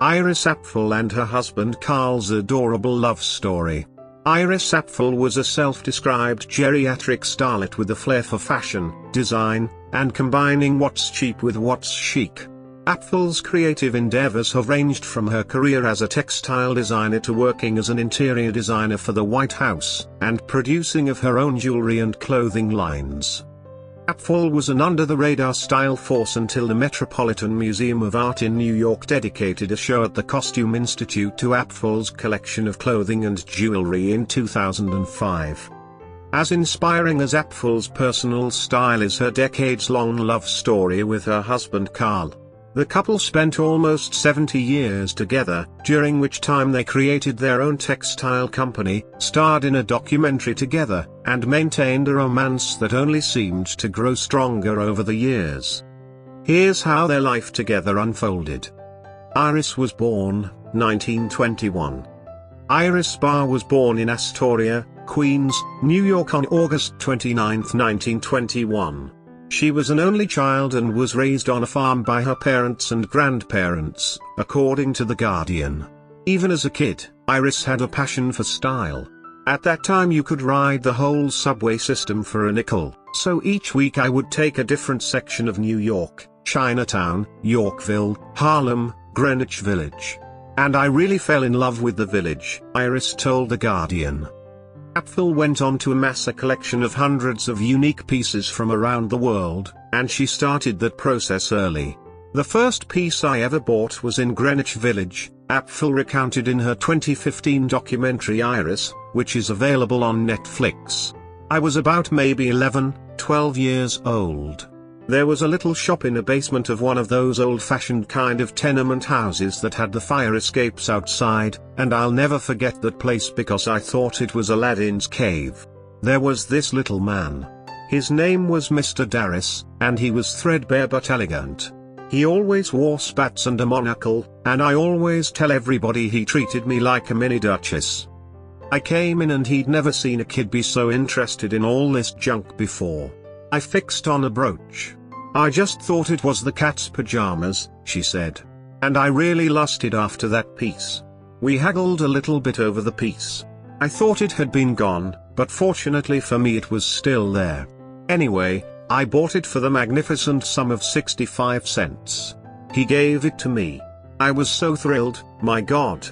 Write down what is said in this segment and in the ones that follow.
Iris Apfel and her husband Carl's adorable love story. Iris Apfel was a self-described geriatric starlet with a flair for fashion, design, and combining what's cheap with what's chic. Apfel's creative endeavors have ranged from her career as a textile designer to working as an interior designer for the White House, and producing of her own jewelry and clothing lines. Apfel was an under-the-radar style force until the Metropolitan Museum of Art in New York dedicated a show at the Costume Institute to Apfel's collection of clothing and jewelry in 2005. As inspiring as Apfel's personal style is her decades-long love story with her husband Carl. The couple spent almost 70 years together, during which time they created their own textile company, starred in a documentary together, and maintained a romance that only seemed to grow stronger over the years. Here's how their life together unfolded. Iris was born, 1921. Iris Barr was born in Astoria, Queens, New York on August 29, 1921. She was an only child and was raised on a farm by her parents and grandparents, according to The Guardian. Even as a kid, Iris had a passion for style. At that time you could ride the whole subway system for a nickel, so each week I would take a different section of New York, Chinatown, Yorkville, Harlem, Greenwich Village. And I really fell in love with the village, Iris told The Guardian. Apfel went on to amass a collection of hundreds of unique pieces from around the world, and she started that process early. The first piece I ever bought was in Greenwich Village, Apfel recounted in her 2015 documentary Iris, which is available on Netflix. I was about maybe 11, 12 years old. There was a little shop in a basement of one of those old-fashioned kind of tenement houses that had the fire escapes outside, and I'll never forget that place because I thought it was Aladdin's cave. There was this little man. His name was Mr. Darris, and he was threadbare but elegant. He always wore spats and a monocle, and I always tell everybody he treated me like a mini duchess. I came in and he'd never seen a kid be so interested in all this junk before. I fixed on a brooch. I just thought it was the cat's pajamas, she said. And I really lusted after that piece. We haggled a little bit over the piece. I thought it had been gone, but fortunately for me it was still there. Anyway, I bought it for the magnificent sum of 65 cents. He gave it to me. I was so thrilled, my God.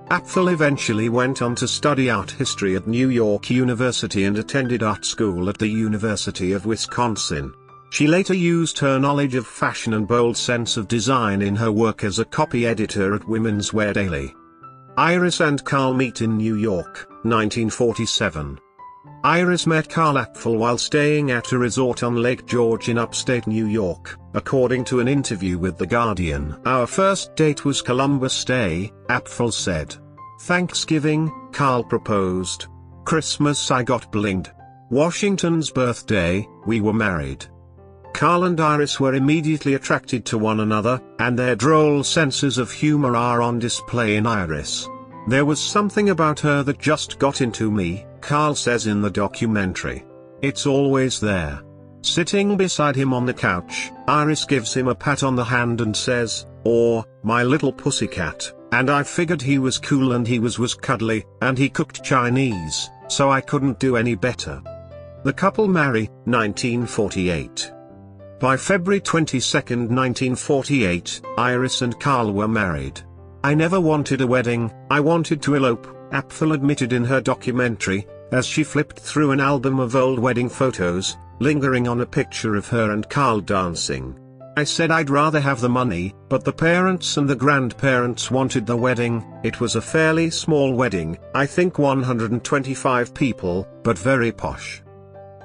Apfel eventually went on to study art history at New York University and attended art school at the University of Wisconsin. She later used her knowledge of fashion and bold sense of design in her work as a copy editor at Women's Wear Daily. Iris and Carl meet in New York, 1947. Iris met Carl Apfel while staying at a resort on Lake George in upstate New York, according to an interview with The Guardian. Our first date was Columbus Day, Apfel said. Thanksgiving, Carl proposed. Christmas I got blinged. Washington's birthday, we were married. Carl and Iris were immediately attracted to one another, and their droll senses of humor are on display in Iris. There was something about her that just got into me, Carl says in the documentary. It's always there. Sitting beside him on the couch, Iris gives him a pat on the hand and says, "Oh, my little pussycat," and I figured he was cool and he was cuddly, and he cooked Chinese, so I couldn't do any better. The couple marry, 1948. By February 22, 1948, Iris and Carl were married. I never wanted a wedding, I wanted to elope, Apfel admitted in her documentary, as she flipped through an album of old wedding photos, lingering on a picture of her and Carl dancing. I said I'd rather have the money, but the parents and the grandparents wanted the wedding. It was a fairly small wedding, I think 125 people, but very posh.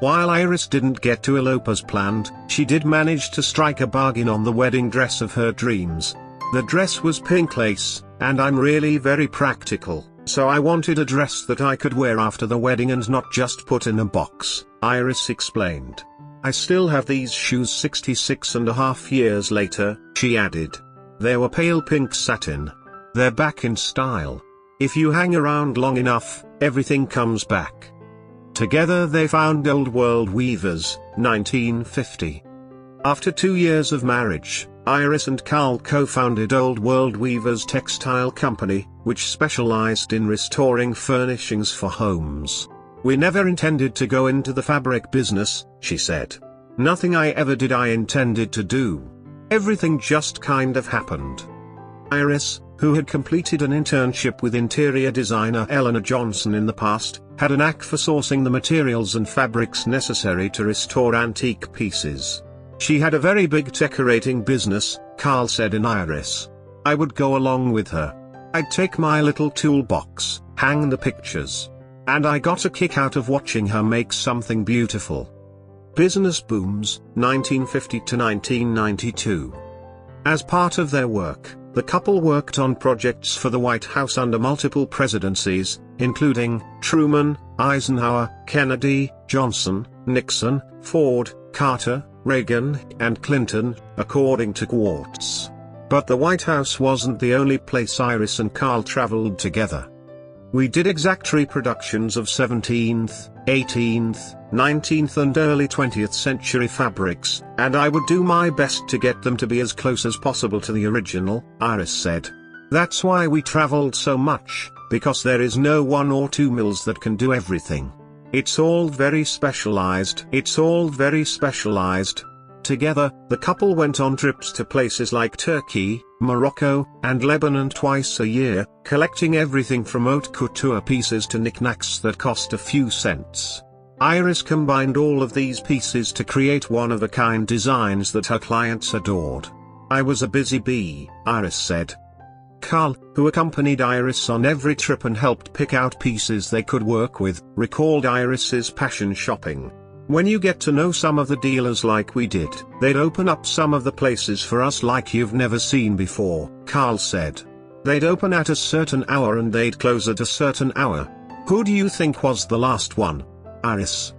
While Iris didn't get to elope as planned, she did manage to strike a bargain on the wedding dress of her dreams. The dress was pink lace, and I'm really very practical, so I wanted a dress that I could wear after the wedding and not just put in a box, Iris explained. I still have these shoes 66.5 years later, she added. They were pale pink satin. They're back in style. If you hang around long enough, everything comes back. Together they found Old World Weavers, 1950. After 2 years of marriage, Iris and Carl co-founded Old World Weavers textile company, which specialized in restoring furnishings for homes. "We never intended to go into the fabric business," she said. "Nothing I ever did I intended to do. Everything just kind of happened." Iris, who had completed an internship with interior designer Eleanor Johnson in the past, had a knack for sourcing the materials and fabrics necessary to restore antique pieces. She had a very big decorating business, Carl said in Iris. "I would go along with her. I'd take my little toolbox, hang the pictures. And I got a kick out of watching her make something beautiful." Business booms, 1950 to 1992. As part of their work, the couple worked on projects for the White House under multiple presidencies, including Truman, Eisenhower, Kennedy, Johnson, Nixon, Ford, Carter, Reagan, and Clinton, according to Quartz. But the White House wasn't the only place Iris and Carl traveled together. "We did exact reproductions of 17th, 18th, 19th and early 20th century fabrics, and I would do my best to get them to be as close as possible to the original," Iris said. "That's why we traveled so much, because there is no one or two mills that can do everything. It's all very specialized." Together, the couple went on trips to places like Turkey, Morocco, and Lebanon twice a year, collecting everything from haute couture pieces to knickknacks that cost a few cents. Iris combined all of these pieces to create one-of-a-kind designs that her clients adored. "I was a busy bee," Iris said. Carl, who accompanied Iris on every trip and helped pick out pieces they could work with, recalled Iris's passion shopping. "When you get to know some of the dealers like we did, they'd open up some of the places for us like you've never seen before," Carl said. "They'd open at a certain hour and they'd close at a certain hour. Who do you think was the last one?" Iris.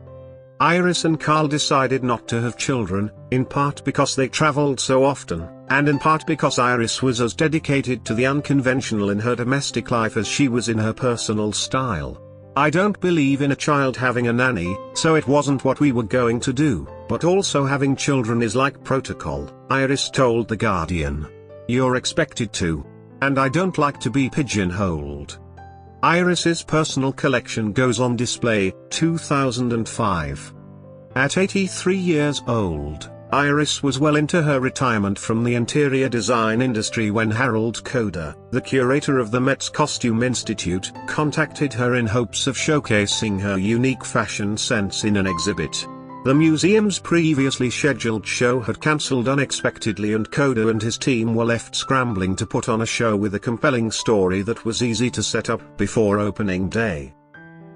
Iris and Carl decided not to have children, in part because they traveled so often, and in part because Iris was as dedicated to the unconventional in her domestic life as she was in her personal style. "I don't believe in a child having a nanny, so it wasn't what we were going to do, but also having children is like protocol," Iris told The Guardian. "You're expected to. And I don't like to be pigeonholed." Iris's personal collection goes on display, 2005. At 83 years old, Iris was well into her retirement from the interior design industry when Harold Coder, the curator of the Met's Costume Institute, contacted her in hopes of showcasing her unique fashion sense in an exhibit. The museum's previously scheduled show had cancelled unexpectedly and Coder and his team were left scrambling to put on a show with a compelling story that was easy to set up before opening day.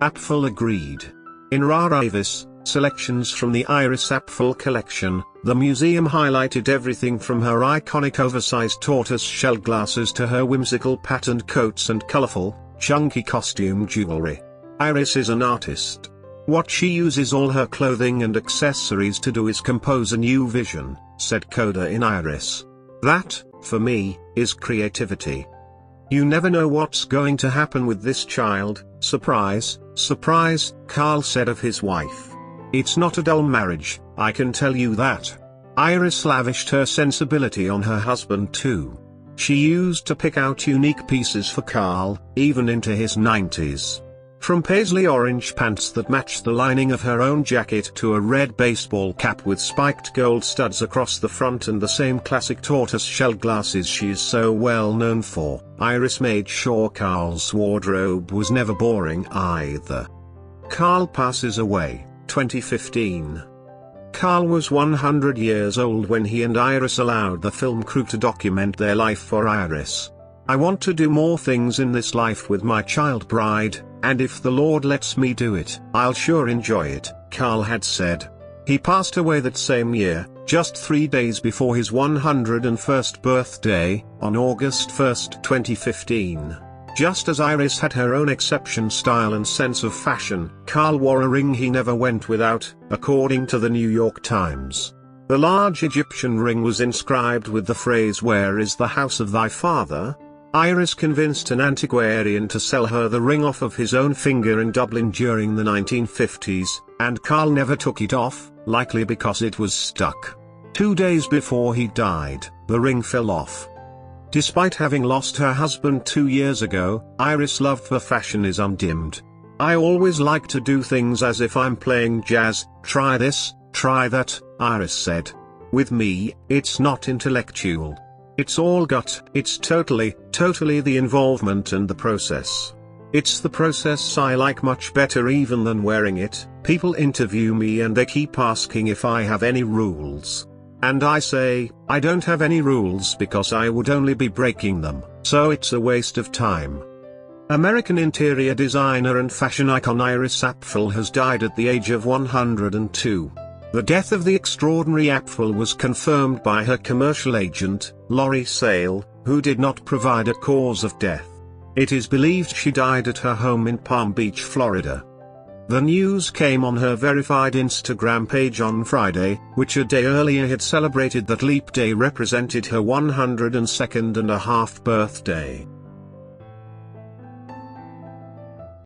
Apfel agreed. In rare avis, selections from the Iris Apfel collection, the museum highlighted everything from her iconic oversized tortoise-shell glasses to her whimsical patterned coats and colorful, chunky costume jewelry. Iris is an artist. What she uses all her clothing and accessories to do is compose a new vision, said Coder in Iris. That, for me, is creativity. You never know what's going to happen with this child, surprise, surprise, Carl said of his wife. It's not a dull marriage, I can tell you that. Iris lavished her sensibility on her husband too. She used to pick out unique pieces for Carl, even into his 90s. From paisley orange pants that matched the lining of her own jacket to a red baseball cap with spiked gold studs across the front and the same classic tortoise-shell glasses she is so well known for, Iris made sure Carl's wardrobe was never boring either. Carl passes away, 2015. Carl was 100 years old when he and Iris allowed the film crew to document their life for Iris. I want to do more things in this life with my child bride, and if the Lord lets me do it, I'll sure enjoy it, Carl had said. He passed away that same year, just 3 days before his 101st birthday, on August 1, 2015. Just as Iris had her own exception, style and sense of fashion, Carl wore a ring he never went without, according to the New York Times. The large Egyptian ring was inscribed with the phrase "Where is the house of thy father?" Iris convinced an antiquarian to sell her the ring off of his own finger in Dublin during the 1950s, and Carl never took it off, likely because it was stuck. 2 days before he died, the ring fell off. Despite having lost her husband 2 years ago, Iris' love for fashion is undimmed. "I always like to do things as if I'm playing jazz, try this, try that," Iris said. "With me, it's not intellectual. It's all gut, it's totally the involvement and the process. It's the process I like much better even than wearing it." People interview me and they keep asking if I have any rules. And I say, I don't have any rules because I would only be breaking them, so it's a waste of time. American interior designer and fashion icon Iris Apfel has died at the age of 102. The death of the extraordinary Apfel was confirmed by her commercial agent, Lori Sale, who did not provide a cause of death. It is believed she died at her home in Palm Beach, Florida. The news came on her verified Instagram page on Friday, which a day earlier had celebrated that Leap Day represented her 102nd birthday.